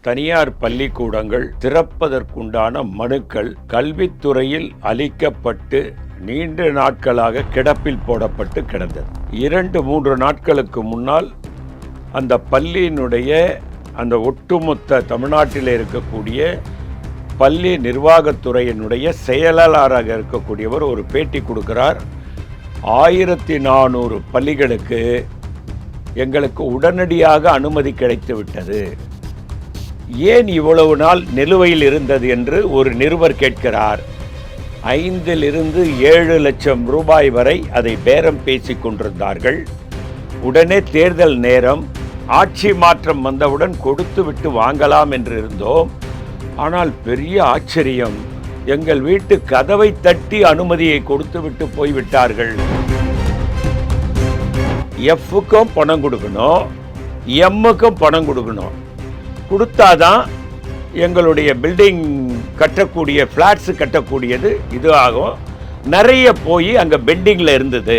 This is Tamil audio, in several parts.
தனியார் பள்ளிக்கூடங்கள் திறப்பதற்குண்டான மனுக்கள் கல்வித்துறையில் அளிக்கப்பட்டு நீண்ட நாட்களாக கிடப்பில் போடப்பட்டு கிடந்தது. 2-3 நாட்களுக்கு முன்னால் அந்த பள்ளியினுடைய அந்த ஒட்டுமொத்த தமிழ்நாட்டில் இருக்கக்கூடிய பள்ளி நிர்வாகத்துறையினுடைய செயலாளராக இருக்கக்கூடியவர் ஒரு பேட்டி கொடுக்கிறார். 1400 பள்ளிகளுக்கு எங்களுக்கு உடனடியாக அனுமதி கிடைத்து விட்டது, ஏன் இவ்வளவு நாள் நிலுவையில் இருந்தது என்று ஒரு நிருபர் கேட்கிறார். 5-7 லட்சம் ரூபாய் வரை அதை பேரம் பேசிக் கொண்டிருந்தார்கள். உடனே தேர்தல் நேரம், ஆட்சி மாற்றம் வந்தவுடன் கொடுத்து விட்டு வாங்கலாம் என்று இருந்தோம். ஆனால் பெரிய ஆச்சரியம், எங்கள் வீட்டு கதவை தட்டி அனுமதியை கொடுத்து விட்டு போய்விட்டார்கள். எஃப்க்கும் பணம் கொடுக்கணும், எம்முக்கும் பணம் கொடுக்கணும். கொடுத்தாதான் எங்களுடைய பில்டிங் கட்டக்கூடிய ஃப்ளாட்ஸு கட்டக்கூடியது இது ஆகும். நிறைய போய் அங்கே பெண்டிங்கில் இருந்தது.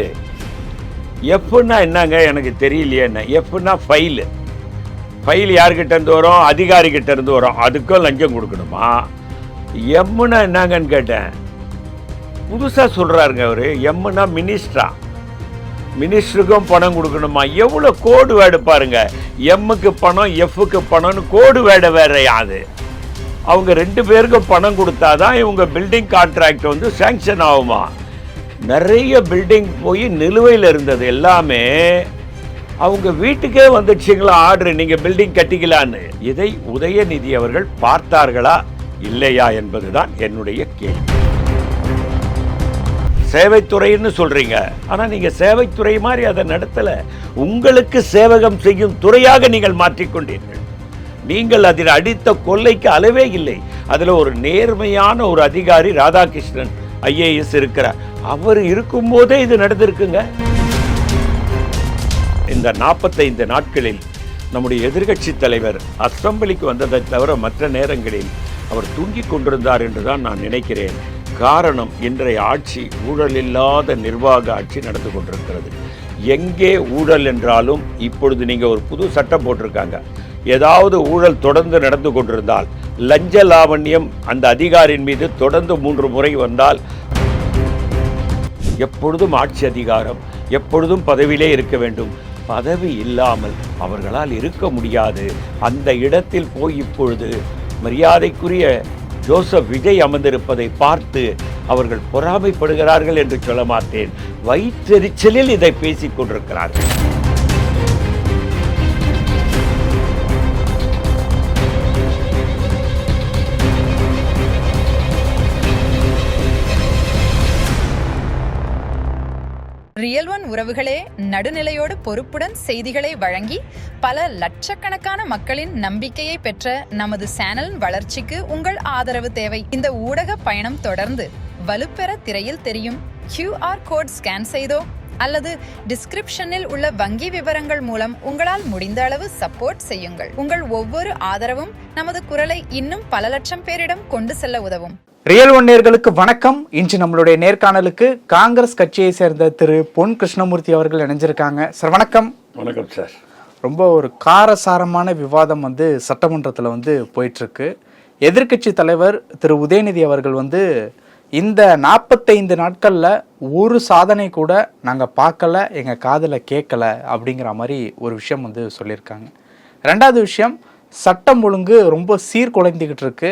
எஃப்னா என்னங்க எனக்கு தெரியலையே. என்ன எஃப்னா ஃபைலு. ஃபைல் யார்கிட்ட இருந்து வரும்? அதிகாரிகிட்ட இருந்து வரும். அதுக்கும் லஞ்சம் கொடுக்கணுமா? எம்முன்னா என்னங்கன்னு கேட்டேன். புதுசாக சொல்கிறாருங்க அவர். எம்முன்னா மினிஸ்டரா, மினிஸ்டருக்கும் பணம் கொடுக்கணுமா? எவ்வளோ கோடு வேர்டு பாருங்க. எம்முக்கு பணம், எஃப்க்கு பணம்னு கோடு வேர்டு வேற யாது. அவங்க 2 பேருக்கும் பணம் கொடுத்தாதான் இவங்க பில்டிங் கான்ட்ராக்ட் வந்து சேங்ஷன் ஆகுமா? நிறைய பில்டிங் போய் நிலுவையில் இருந்தது எல்லாமே அவங்க வீட்டுக்கே வந்துடுச்சிங்களா ஆர்டர், நீங்கள் பில்டிங் கட்டிக்கலான்னு. இதை உதயநிதி அவர்கள் பார்த்தார்களா இல்லையா என்பதுதான் என்னுடைய கேள்வி. சேவைத்துறைன்னு சொல்றீங்க, ஆனா நீங்க சேவைத்துறை மாதிரி அதை நடத்தல. உங்களுக்கு சேவகம் செய்யும் துறையாக நீங்கள் மாற்றிக்கொண்டீர்கள். நீங்கள் அதில் அடித்த கொள்ளைக்கு அளவே இல்லை. அதுல ஒரு நேர்மையான ஒரு அதிகாரி ராதாகிருஷ்ணன் IAS இருக்கிறார். அவர் இருக்கும்போதே இது நடந்திருக்குங்க. இந்த 45 நாட்களில் நம்முடைய எதிர்கட்சி தலைவர் அசெம்பிளிக்கு வந்ததை தவிர மற்ற நேரங்களில் அவர் தூங்கிக் கொண்டிருந்தார் என்றுதான் நான் நினைக்கிறேன். காரணம், இன்றைய ஆட்சி ஊழல் இல்லாத நிர்வாக ஆட்சி நடந்து கொண்டிருக்கிறது. எங்கே ஊழல் என்றாலும் இப்பொழுது நீங்கள் ஒரு புது சட்டம் போட்டிருக்காங்க. ஏதாவது ஊழல் தொடர்ந்து நடந்து கொண்டிருந்தால், லஞ்ச லாவண்யம் அந்த அதிகாரியின் மீது தொடர்ந்து 3 முறை வந்தால், எப்பொழுதும் ஆட்சி அதிகாரம், எப்பொழுதும் பதவியிலே இருக்க வேண்டும். பதவி இல்லாமல் அவர்களால் இருக்க முடியாது. அந்த இடத்தில் போய் இப்பொழுது மரியாதைக்குரிய ஜோசப் விஜய் அமர்ந்திருப்பதை பார்த்து அவர்கள் பொறாமைப்படுகிறார்கள் என்று சொல்ல மாட்டேன். வயிற்றெரிச்சலில் இதை பேசிக் கொண்டிருக்கிறார்கள். ரியல் ஒன் உறவுகளே, நடுநிலையோடு பொறுப்புடன் செய்திகளை வழங்கி பல லட்சக்கணக்கான மக்களின் நம்பிக்கையை பெற்ற நமது சேனலின் வளர்ச்சிக்கு உங்கள் ஆதரவு தேவை. இந்த ஊடக பயணம் தொடர்ந்து வலுப்பெற திரையில் தெரியும் QR கோட் ஸ்கேன் செய்தோ அல்லது டிஸ்கிரிப்ஷனில் உள்ள வங்கி விவரங்கள் மூலம் உங்களால் முடிந்த அளவு சப்போர்ட் செய்யுங்கள். உங்கள் ஒவ்வொரு ஆதரவும் நமது குரலை இன்னும் பல லட்சம் பேரிடம் கொண்டு செல்ல உதவும். ரியல் ஒன் நேயர்களுக்கு வணக்கம். இன்று நம்மளுடைய நேர்காணலுக்கு காங்கிரஸ் கட்சியை சேர்ந்த திரு பொன் கிருஷ்ணமூர்த்தி அவர்கள் இணைஞ்சிருக்காங்க. சார் வணக்கம். வணக்கம் சார். ரொம்ப ஒரு காரசாரமான விவாதம் சட்டமன்றத்தில் போயிட்டு இருக்கு. எதிர்கட்சி தலைவர் திரு உதயநிதி அவர்கள் இந்த 45 நாட்களில் ஒரு சாதனை கூட நாங்கள் பார்க்கல, எங்கள் காதில் கேட்கல அப்படிங்கிற மாதிரி ஒரு விஷயம் சொல்லியிருக்காங்க. ரெண்டாவது விஷயம், சட்டம் ஒழுங்கு ரொம்ப சீர்குலைந்துக்கிட்டு இருக்கு.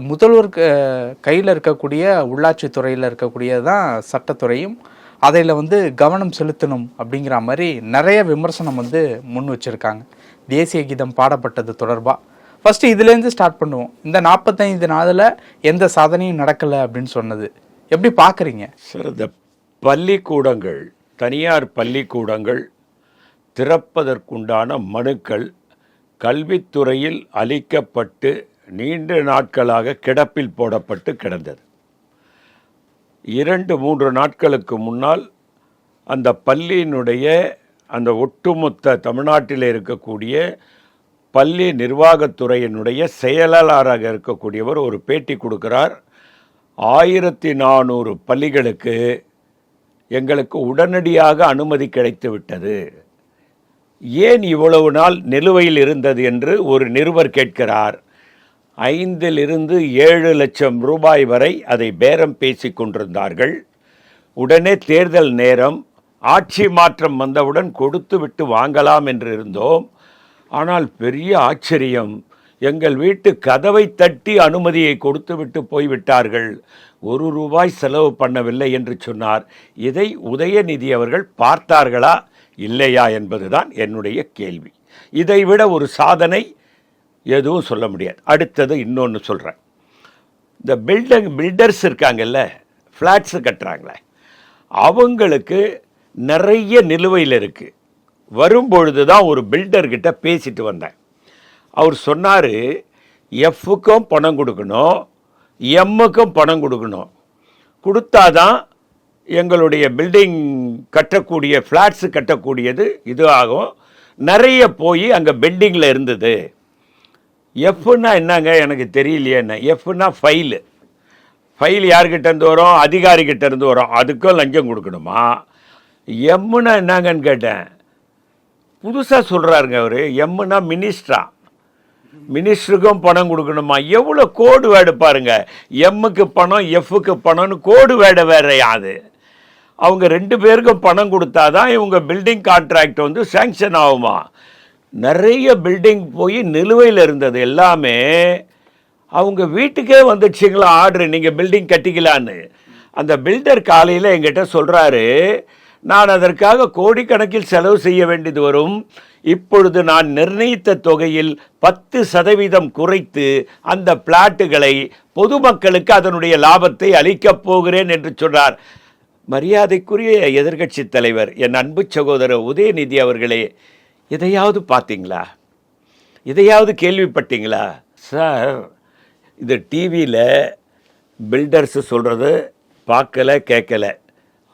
முதல்வர் கையில் இருக்கக்கூடிய உள்ளாட்சி துறையில் இருக்கக்கூடியது தான் சட்டத்துறையும், அதில் கவனம் செலுத்தணும் அப்படிங்கிற மாதிரி நிறைய விமர்சனம் முன் வச்சுருக்காங்க. தேசிய கீதம் பாடப்பட்டது தொடர்பாக ஃபஸ்ட்டு இதுலேருந்து ஸ்டார்ட் பண்ணுவோம். இந்த 45 நாளில் எந்த சாதனையும் நடக்கலை அப்படின்னு சொன்னது எப்படி பார்க்குறீங்க சார்? இந்த பள்ளிக்கூடங்கள், தனியார் பள்ளிக்கூடங்கள் திறப்பதற்குண்டான மனுக்கள் கல்வித்துறையில் அளிக்கப்பட்டு நீண்ட நாட்களாக கிடப்பில் போடப்பட்டு கிடந்தது. 2-3 நாட்களுக்கு முன்னால் அந்த பள்ளியினுடைய அந்த ஒட்டுமொத்த தமிழ்நாட்டில் இருக்கக்கூடிய பள்ளி நிர்வாகத்துறையினுடைய செயலாளராக இருக்கக்கூடியவர் ஒரு பேட்டி கொடுக்கிறார். 1400 பள்ளிகளுக்கு எங்களுக்கு உடனடியாக அனுமதி கிடைத்து விட்டது, ஏன் இவ்வளவு நாள் நிலுவையில் இருந்தது என்று ஒரு நிருபர் கேட்கிறார். 5 to 7 லட்சம் ரூபாய் வரை அதை பேரம் பேசிக் கொண்டிருந்தார்கள். உடனே தேர்தல் நேரம், ஆட்சி மாற்றம் வந்தவுடன் கொடுத்து விட்டு வாங்கலாம் என்று இருந்தோம். ஆனால் பெரிய ஆச்சரியம், எங்கள் வீட்டு கதவை தட்டி அனுமதியை கொடுத்து விட்டு போய்விட்டார்கள். 1 ரூபாய் செலவு பண்ணவில்லை என்று சொன்னார். இதை உதயநிதி அவர்கள் பார்த்தார்களா இல்லையா என்பதுதான் என்னுடைய கேள்வி. இதைவிட ஒரு சாதனை எதுவும் சொல்ல முடியாது. அடுத்தது இன்னொன்று சொல்கிறேன். இந்த பில்டர்ஸ் இருக்காங்கல்ல, ஃப்ளாட்ஸு கட்டுறாங்களே, அவங்களுக்கு நிறைய நிலுவையில் இருக்குது. வரும்பொழுது தான் ஒரு பில்டர்கிட்ட பேசிட்டு வந்தேன். அவர் சொன்னார், எஃப்க்கும் பணம் கொடுக்கணும், எம்முக்கும் பணம் கொடுக்கணும். கொடுத்தாதான் எங்களுடைய பில்டிங் கட்டக்கூடிய ஃப்ளாட்ஸு கட்டக்கூடியது இது ஆகும். நிறைய போய் அங்கே பெண்டிங்கில் இருந்தது. எஃப்னா என்னங்க எனக்கு தெரியலையே. என்ன எஃப்னா ஃபைலு. ஃபைல் யார்கிட்டேருந்து வரும்? அதிகாரிகிட்டேருந்து வரும். அதுக்கும் லஞ்சம் கொடுக்கணுமா? எம்முனா என்னங்கன்னு கேட்டேன். புதுசாக சொல்கிறாருங்க அவர். எம்முனா மினிஸ்டருக்கும் பணம் கொடுக்கணுமா? எவ்வளோ கோடு வேர்டு பாருங்க. எம்முக்கு பணம், எஃப்க்கு பணம்னு கோடு வேர்டு வேற யாது. அவங்க 2 பேருக்கும் பணம் கொடுத்தாதான் இவங்க பில்டிங் கான்ட்ராக்ட் வந்து சேங்ஷன் ஆகுமா? நிறைய பில்டிங் போய் நிலுவையில் இருந்தது எல்லாமே அவங்க வீட்டுக்கே வந்துடுச்சிங்களா ஆர்டரு, நீங்கள் பில்டிங் கட்டிக்கலான்னு. அந்த பில்டர் காலையில் எங்கிட்ட சொல்கிறாரு, நான் அதற்காக கோடிக்கணக்கில் செலவு செய்ய வேண்டியது வரும். இப்பொழுது நான் நிர்ணயித்த தொகையில் 10% குறைத்து அந்த பிளாட்டுகளை பொதுமக்களுக்கு அதனுடைய லாபத்தை அளிக்கப் போகிறேன் என்று சொன்னார். மரியாதைக்குரிய எதிர்க்கட்சி தலைவர், என் அன்பு சகோதரர் உதயநிதி அவர்களே, இதையாவது பார்த்தீங்களா? இதையாவது கேள்விப்பட்டீங்களா? சார், இது டிவியில் பில்டர்ஸு சொல்கிறது பார்க்கலை கேட்கலை.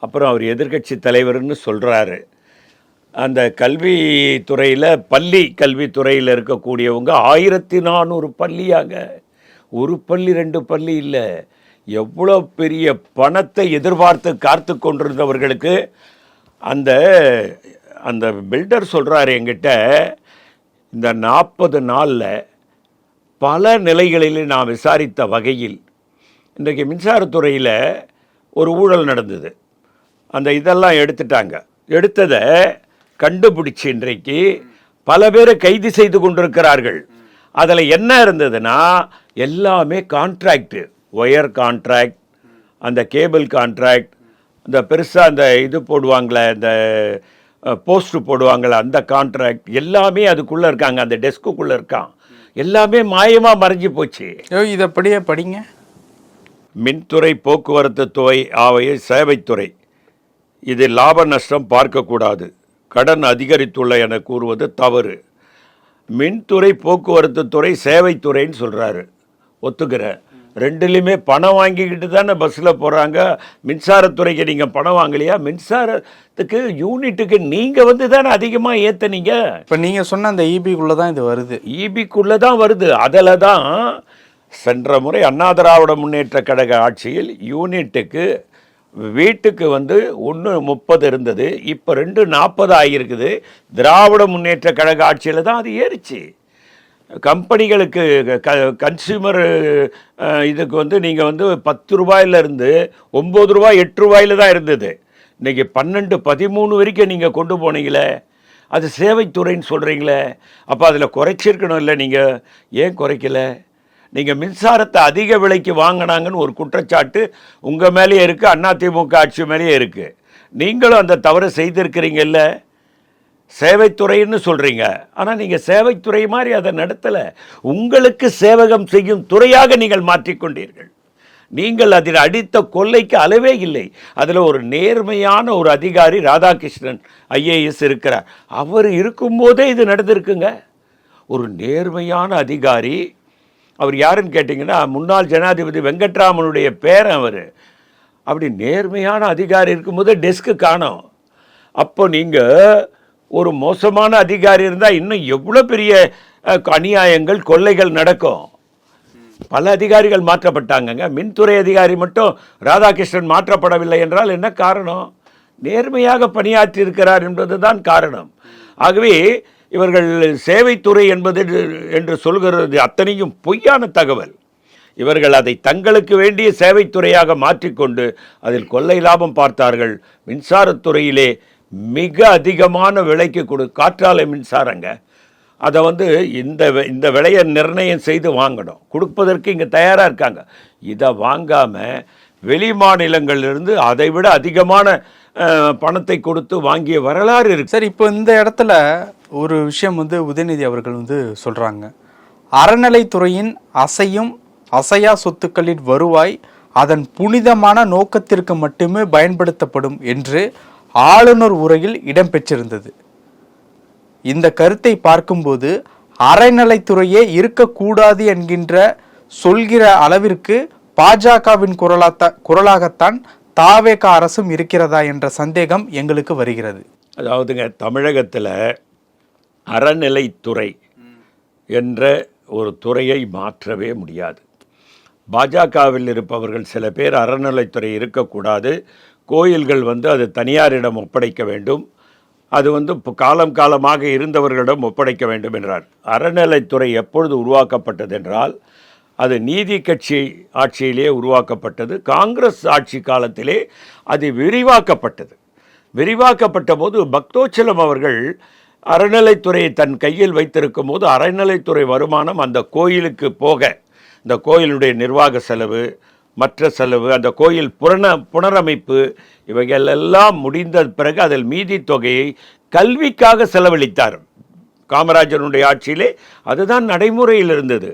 அப்புறம் அவர் எதிர்க்கட்சி தலைவர்னு சொல்கிறாரு. அந்த கல்வித்துறையில், பள்ளி கல்வித்துறையில் இருக்கக்கூடியவங்க 1400 பள்ளியாங்க. ஒரு பள்ளி 2 பள்ளி இல்லை. எவ்வளோ பெரிய பணத்தை எதிர்பார்த்து காத்து கொண்டிருந்தவர்களுக்கு அந்த அந்த பில்டர் சொல்கிறாரு என்கிட்ட, இந்த 40 நாளில் பல நிலைகளில் நான் விசாரித்த வகையில் இன்றைக்கு மின்சாரத்துறையில் ஒரு ஊழல் நடந்தது. அந்த இதெல்லாம் எடுத்துட்டாங்க. எடுத்ததை கண்டுபிடிச்சி இன்றைக்கு பல பேரை கைது செய்து கொண்டிருக்கிறார்கள். அதில் என்ன இருந்ததுன்னா, எல்லாமே கான்ட்ராக்டு, ஒயர் கான்ட்ராக்ட், அந்த கேபிள் கான்ட்ராக்ட், இந்த பெருசாக அந்த இது போடுவாங்களே, இந்த போஸ்ட்டு போடுவாங்களே அந்த கான்ட்ராக்ட், எல்லாமே அதுக்குள்ளே இருக்காங்க, அந்த டெஸ்க்குள்ளே இருக்கான். எல்லாமே மாயமாக மறைஞ்சி போச்சு. இதை படிங்க. மின்துறை, போக்குவரத்து துறை ஆகிய சேவைத்துறை, இது லாப நஷ்டம் பார்க்கக்கூடாது, கடன் அதிகரித்துள்ள என கூறுவது தவறு. மின்துறை, போக்குவரத்து துறை, சேவைத்துறைன்னு சொல்கிறாரு. ஒத்துக்கிறேன். 2லையுமே பணம் வாங்கிக்கிட்டு தானே பஸ்ஸில் போகிறாங்க. மின்சாரத்துறைக்கு நீங்கள் பணம் வாங்கலையா? மின்சாரத்துக்கு யூனிட்டுக்கு நீங்கள் வந்து தானே அதிகமாக ஏற்றுனீங்க. இப்போ நீங்கள் சொன்ன அந்த ஈபிக்குள்ளே தான் இது வருது. ஈபிக்குள்ளே தான் வருது. அதில் தான் சென்ற முறை அண்ணா திராவிட முன்னேற்ற கழக ஆட்சியில் யூனிட்டுக்கு வீட்டுக்கு வந்து 1.30 இருந்தது. இப்போ 2.40 ஆகியிருக்குது. திராவிட முன்னேற்ற கழக ஆட்சியில் தான் அது ஏறிச்சு. கம்பெனிகளுக்கு கன்சியூமர் இதுக்கு வந்து நீங்கள் வந்து 10 ரூபாயிலிருந்து 9 ரூபாய் 8 ரூபாயில் தான் இருந்தது. இன்றைக்கி 12, 13 வரைக்கும் நீங்கள் கொண்டு போனீங்களே, அது சேவைத்துறைன்னு சொல்கிறீங்களே. அப்போ அதில் குறைச்சிருக்கணும் இல்லை? நீங்கள் ஏன் குறைக்கலை? நீங்கள் மின்சாரத்தை அதிக விலைக்கு வாங்கினாங்கன்னு ஒரு குற்றச்சாட்டு உங்கள் மேலேயே இருக்குது, அதிமுக ஆட்சி மேலேயே இருக்குது. நீங்களும் அந்த தவறு செய்திருக்கிறீங்கல்ல. சேவைத்துறைன்னு சொல்கிறீங்க, ஆனால் நீங்கள் சேவைத்துறை மாதிரி அதை நடத்தலை. உங்களுக்கு சேவகம் செய்யும் துறையாக நீங்கள் மாற்றிக்கொண்டீர்கள். நீங்கள் அதில் அடித்த கொள்ளைக்கு அளவே இல்லை. அதில் ஒரு நேர்மையான ஒரு அதிகாரி ராதாகிருஷ்ணன் ஐஏஎஸ் இருக்கிறார். அவர் இருக்கும்போதே இது நடந்திருக்குங்க. ஒரு நேர்மையான அதிகாரி. அவர் யாருன்னு கேட்டிங்கன்னா, முன்னாள் ஜனாதிபதி வெங்கட்ராமனுடைய பேரன் அவர். அப்படி நேர்மையான அதிகாரி இருக்கும்போது டெஸ்க்கு காணோம். அப்போ நீங்கள் ஒரு மோசமான அதிகாரி இருந்தால் இன்னும் எவ்வளோ பெரிய அநியாயங்கள், கொள்ளைகள் நடக்கும். பல அதிகாரிகள் மாற்றப்பட்டாங்கங்க. மின்துறை அதிகாரி மட்டும் ராதாகிருஷ்ணன் மாற்றப்படவில்லை என்றால் என்ன காரணம்? நேர்மையாக பணியாற்றி இருக்கிறார் என்பது தான் காரணம். ஆகவே இவர்கள் சேவைத்துறை என்பது என்று சொல்கிறது அத்தனையும் பொய்யான தகவல். இவர்கள் அதை தங்களுக்கு வேண்டிய சேவைத்துறையாக மாற்றிக்கொண்டு அதில் கொள்ளை லாபம் பார்த்தார்கள். மின்சாரத்துறையிலே மிக அதிகமான விலைக்கு காற்றாலை மின்சாரங்க, அதை இந்த விலையை நிர்ணயம் செய்து வாங்கணும், கொடுப்பதற்கு இங்கே தயாராக இருக்காங்க. இதை வாங்காமல் வெளி மாநிலங்களிலிருந்து அதை விட அதிகமான பணத்தை கொடுத்து வாங்கிய வரலாறு இருக்கு. சார், இப்போ இந்த இடத்துல ஒரு விஷயம் உதயநிதி அவர்கள் சொல்கிறாங்க, அறநிலைத்துறையின் அசையா சொத்துக்களின் வருவாய் அதன் புனிதமான நோக்கத்திற்கு மட்டுமே பயன்படுத்தப்படும் என்று ஆளுநர் உரையில் இடம்பெற்றிருந்தது. இந்த கருத்தை பார்க்கும்போது அறநிலைத்துறையே இருக்கக்கூடாது என்கின்ற சொல்கிற அளவிற்கு பாஜகவின் குரலாகத்தான் தாவேக அரசும் இருக்கிறதா என்ற சந்தேகம் எங்களுக்கு வருகிறது. அதாவதுங்க, தமிழகத்தில் அறநிலைத்துறை என்ற ஒரு துறையை மாற்றவே முடியாது. பாஜகவில் இருப்பவர்கள் சில பேர் அறநிலைத்துறை இருக்கக்கூடாது, கோயில்கள் அது தனியாரிடம் ஒப்படைக்க வேண்டும், அது காலம் காலமாக இருந்தவர்களிடம் ஒப்படைக்க வேண்டும் என்றார். அறநிலைத்துறை எப்பொழுது உருவாக்கப்பட்டது என்றால் அது நீதி கட்சி ஆட்சியிலே உருவாக்கப்பட்டது. காங்கிரஸ் ஆட்சி காலத்திலே அது விரிவாக்கப்பட்ட போது பக்தோச்சலம் அவர்கள் அறநிலைத்துறையை தன் கையில் வைத்திருக்கும் போது அறநிலைத்துறை வருமானம் அந்த கோயிலுக்கு போக, இந்த கோயிலுடைய நிர்வாக செலவு, மற்ற செலவு, அந்த கோயில் புனரமைப்பு இவைகளெல்லாம் முடிந்த பிறகு அதில் மீதி தொகையை கல்விக்காக செலவழித்தார். காமராஜனுடைய ஆட்சியிலே அதுதான் நடைமுறையில் இருந்தது.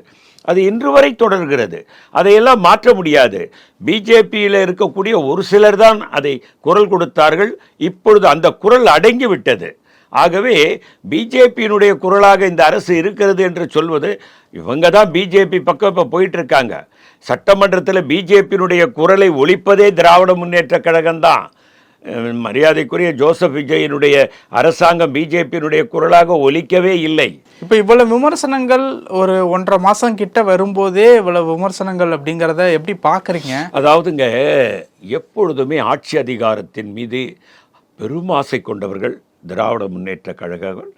அது இன்று வரை தொடர்கிறது. அதையெல்லாம் மாற்ற முடியாது. பிஜேபியில் இருக்கக்கூடிய ஒரு சிலர் தான் அதை குரல் கொடுத்தார்கள். இப்பொழுது அந்த குரல் அடங்கிவிட்டது. ஆகவே பிஜேபியினுடைய குரலாக இந்த அரசு இருக்கிறது என்று சொல்வது, இவங்க தான் பிஜேபி பக்கம் இப்போ போயிட்டு இருக்காங்க. சட்டமன்றத்தில் பிஜேபியினுடைய குரலை ஒலிப்பதே திராவிட முன்னேற்ற கழகம்தான். மரியாதைக்குரிய ஜோசப் விஜயனுடைய அரசாங்கம் பிஜேபியினுடைய குரலாக ஒலிக்கவே இல்லை. இப்போ இவ்வளவு விமர்சனங்கள் ஒரு 1.5 மாதம் கிட்ட வரும்போதே இவ்வளவு விமர்சனங்கள் அப்படிங்கிறத எப்படி பார்க்குறீங்க? அதாவதுங்க, எப்பொழுதுமே ஆட்சி அதிகாரத்தின் மீது பெரும் ஆசை கொண்டவர்கள் திராவிட முன்னேற்ற கழகங்கள்.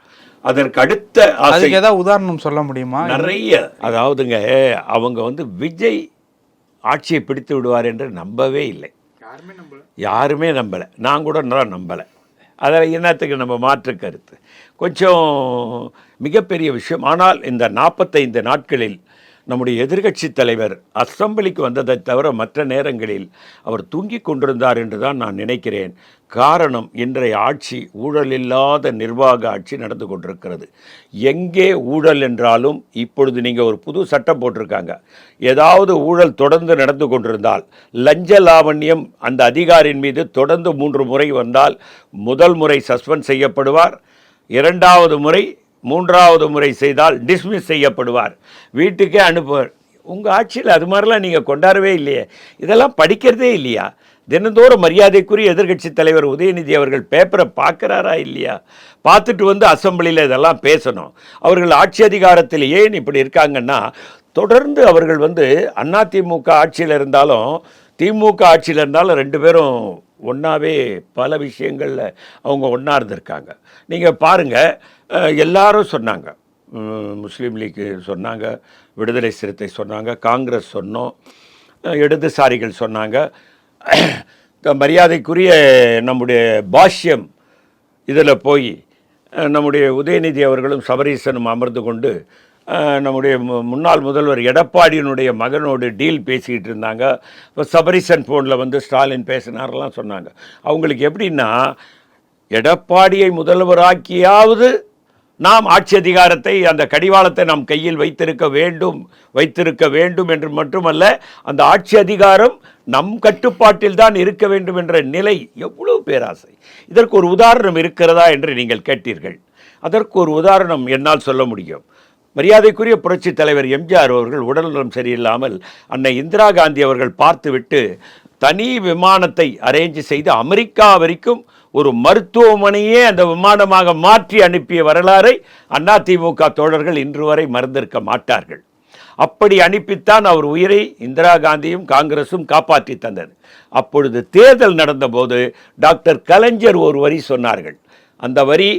அதற்கு அடுத்த அதுக்கு ஏதாவது உதாரணம் சொல்ல முடியுமா? நிறைய. அதாவதுங்க, அவங்க விஜய் ஆட்சியை பிடித்து விடுவார் என்று நம்பவே இல்லை. யாருமே நம்பலை. நான் கூட நம்பலை. அதில் என்னத்துக்கு நம்ம மாற்று கருத்து? கொஞ்சம் மிகப்பெரிய விஷயம். ஆனால் இந்த 45 நாட்களில் நம்முடைய எதிர்க்கட்சி தலைவர் அசெம்பிளிக்கு வந்ததை தவிர மற்ற நேரங்களில் அவர் தூங்கி கொண்டிருந்தார் என்று தான் நான் நினைக்கிறேன். காரணம், இன்றைய ஆட்சி ஊழல் இல்லாத நிர்வாக ஆட்சி நடந்து கொண்டிருக்கிறது. எங்கே ஊழல் என்றாலும் இப்பொழுது நீங்கள் ஒரு புது சட்டம் போட்டிருக்காங்க. ஏதாவது ஊழல் தொடர்ந்து நடந்து கொண்டிருந்தால், லஞ்ச லாவண்யம் அந்த அதிகாரியின் மீது தொடர்ந்து 3 முறை வந்தால், முதல் முறை சஸ்பெண்ட் செய்யப்படுவார், 2வது முறை 3வது முறை செய்தால் டிஸ்மிஸ் செய்யப்படுவார், வீட்டுக்கே அனுப்புவார். உங்கள் ஆட்சியில் அது மாதிரிலாம் நீங்கள் கொண்டாடவே இல்லையே. இதெல்லாம் படிக்கிறதே இல்லையா? தினந்தோறும் மரியாதைக்குரிய எதிர்க்கட்சி தலைவர் உதயநிதி அவர்கள் பேப்பரை பார்க்குறாரா இல்லையா? பார்த்துட்டு அசெம்பிளியில் இதெல்லாம் பேசணும். அவர்கள் ஆட்சி அதிகாரத்தில் ஏன் இப்படி இருக்காங்கன்னா, தொடர்ந்து அவர்கள் அதிமுக ஆட்சியில் இருந்தாலும் திமுக ஆட்சியில் இருந்தாலும் 2 பேரும் ஒன்றாவே பல விஷயங்களில் அவங்க ஒன்றா இருந்திருக்காங்க. நீங்கள் பாருங்கள், எல்லாரும் சொன்னாங்க. முஸ்லீம் லீக் சொன்னாங்க, விடுதலை சிறுத்தை சொன்னாங்க, காங்கிரஸ் சொன்னோம், இடதுசாரிகள் சொன்னாங்க. மரியாதைக்குரிய நம்முடைய பாஷ்யம் இதில் போய் நம்முடைய உதயநிதி அவர்களும் சபரீசனும் அமர்ந்து கொண்டு நம்முடைய முன்னாள் முதல்வர் எடப்பாடியினுடைய மகனோடு டீல் பேசிக்கிட்டு இருந்தாங்க. இப்போ சபரீசன் ஃபோனில் ஸ்டாலின் பேசினாரெல்லாம் சொன்னாங்க. அவங்களுக்கு எப்படின்னா, எடப்பாடியை முதல்வராக்கியாவது நாம் ஆட்சி அதிகாரத்தை, அந்த கடிவாளத்தை நாம் கையில் வைத்திருக்க வேண்டும் என்று மட்டுமல்ல, அந்த ஆட்சி அதிகாரம் நம் கட்டுப்பாட்டில் தான் இருக்க வேண்டும் என்ற நிலை. எவ்வளவு பேராசை! இதற்கு ஒரு உதாரணம் இருக்கிறதா என்று நீங்கள் கேட்டீர்கள். அதற்கு ஒரு உதாரணம் என்னால் சொல்ல முடியும். மரியாதைக்குரிய புரட்சி தலைவர் எம்ஜிஆர் அவர்கள் உடல்நலம் சரியில்லாமல் அன்னை இந்திரா காந்தி அவர்கள் பார்த்துவிட்டு தனி விமானத்தை அரேஞ்ச் செய்து அமெரிக்கா வரைக்கும் ஒரு மருத்துவமனையே அந்த விமானமாக மாற்றி அனுப்பிய வரலாறை அதிமுக தோழர்கள் இன்று வரை மறந்திருக்க மாட்டார்கள். அப்படி அனுப்பித்தான் அவர் உயிரை இந்திரா காந்தியும் காங்கிரசும் காப்பாற்றி தந்தது. அப்பொழுது தேர்தல் நடந்தபோது டாக்டர் கலைஞர் ஒரு வரி சொன்னார்கள். அந்த வரி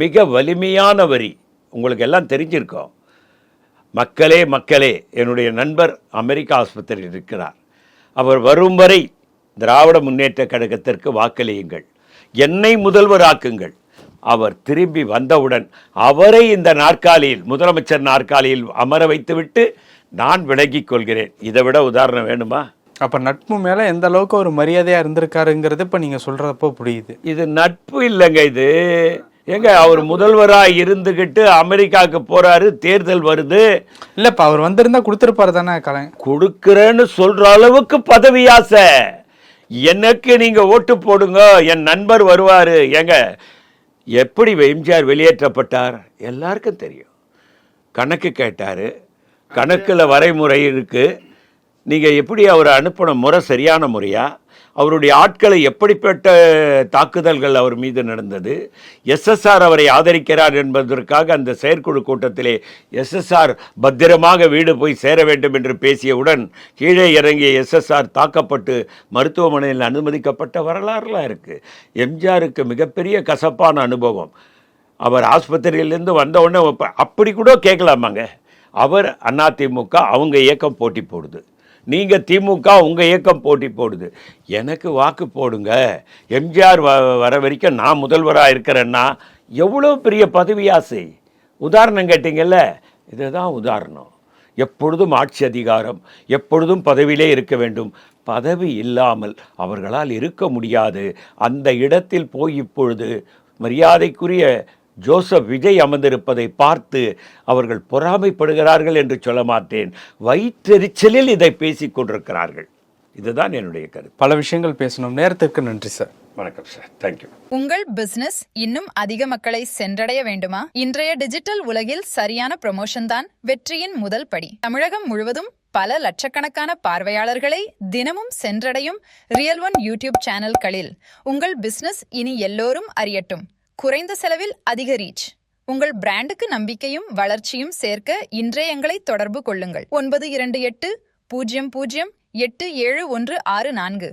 மிக வலிமையான வரி. உங்களுக்கு எல்லாம் தெரிஞ்சிருக்கோம். மக்களே மக்களே, என்னுடைய நண்பர் அமெரிக்கா ஆஸ்பத்திரியில் இருக்கிறார். அவர் வரும் வரை திராவிட முன்னேற்ற கழகத்திற்கு வாக்களியுங்கள், என்னை முதல்வராக்குங்கள். அவர் திரும்பி வந்தவுடன் அவரை இந்த நாற்காலியில், முதலமைச்சர் நாற்காலியில் அமர வைத்துவிட்டு நான் விலகிக் கொள்கிறேன். இதை விட உதாரணம் வேணுமா? அப்ப நட்பு மேல எந்த அளவுக்கு ஒரு மரியாதையா இருந்திருக்காருங்கிறது இப்ப நீங்க சொல்றப்போ புரியுது. இது நட்பு இல்லைங்க. இது எங்க அவர் முதல்வராக இருந்துகிட்டு அமெரிக்காவுக்கு போறாரு, தேர்தல் வருது. இல்ல இப்ப அவர் வந்திருந்தா கொடுத்திருப்பாரு தானே கொடுக்கிறேன்னு சொல்ற அளவுக்கு பதவி ஆசை. எனக்கு நீங்க ஓட்டு போடுங்க, என் நண்பர் வருவாரு. ஏங்க எப்படி எம்ஜிஆர் வெளியேற்றப்பட்டார் எல்லாருக்கும் தெரியும். கணக்கு கேட்டாரு, கணக்கில் வரைமுறை இருக்கு. நீங்க எப்படி அவரை அனுப்பின முறை சரியான முறையா? அவருடைய ஆட்களை எப்படிப்பட்ட தாக்குதல்கள் அவர் மீது நடந்தது? எஸ்எஸ்ஆர் அவரை ஆதரிக்கிறார் என்பதற்காக அந்த செயற்குழு கூட்டத்திலே எஸ்எஸ்ஆர் பத்திரமாக வீடு போய் சேர வேண்டும் என்று பேசியவுடன் கீழே இறங்கிய எஸ்எஸ்ஆர் தாக்கப்பட்டு மருத்துவமனையில் அனுமதிக்கப்பட்ட வரலாறுலாம் இருக்குது. எம்ஜிஆருக்கு மிகப்பெரிய கசப்பான அனுபவம். அவர் ஆஸ்பத்திரியிலேருந்து வந்த உடனே அப்படி கூட கேட்கலாமாங்க. அவர் அதிமுக அவங்க இயக்கம் போட்டி போடுது, நீங்கள் திமுக உங்கள் இயக்கம் போட்டி போடுது. எனக்கு வாக்கு போடுங்க, எம்ஜிஆர் வர வரைக்கும் நான் முதல்வராக இருக்கிறேன்னா எவ்வளோ பெரிய பதவி ஆசை. உதாரணம் கேட்டிங்கல்ல, இதுதான் உதாரணம். எப்பொழுதும் ஆட்சி அதிகாரம், எப்பொழுதும் பதவியிலே இருக்க வேண்டும். பதவி இல்லாமல் அவர்களால் இருக்க முடியாது. அந்த இடத்தில் போய் இப்பொழுது மரியாதைக்குரிய ஜோசப் விஜய் அமர்ந்திருப்பதை பார்த்து அவர்கள் பொறாமைப்படுகிறார்கள் என்று சொல்ல மாட்டேன், வயிற்றெரிச்சலில் இதை பேசிக் கொண்டிருக்கிறார்கள். இதுதான் என்னுடைய கருத்து. பல விஷயங்கள் பேசணும். நேரத்திற்கு நன்றி சார். வணக்கம் சார். தேங்க்யூ. உங்கள் பிசினஸ் இன்னும் அதிக மக்களை சென்றடைய வேண்டுமா? இன்றைய டிஜிட்டல் உலகில் சரியான ப்ரமோஷன் தான் வெற்றியின் முதல் படி. தமிழகம் முழுவதும் பல லட்சக்கணக்கான பார்வையாளர்களை தினமும் சென்றடையும் ரியல் ஒன் யூடியூப் சேனல்களில் உங்கள் பிசினஸ் இனி எல்லோரும் அறியட்டும். குறைந்த செலவில் அதிக ரீச். உங்கள் பிராண்டுக்கு நம்பிக்கையும் வளர்ச்சியும் சேர்க்க இன்றே எங்களை தொடர்பு கொள்ளுங்கள். 9280087164.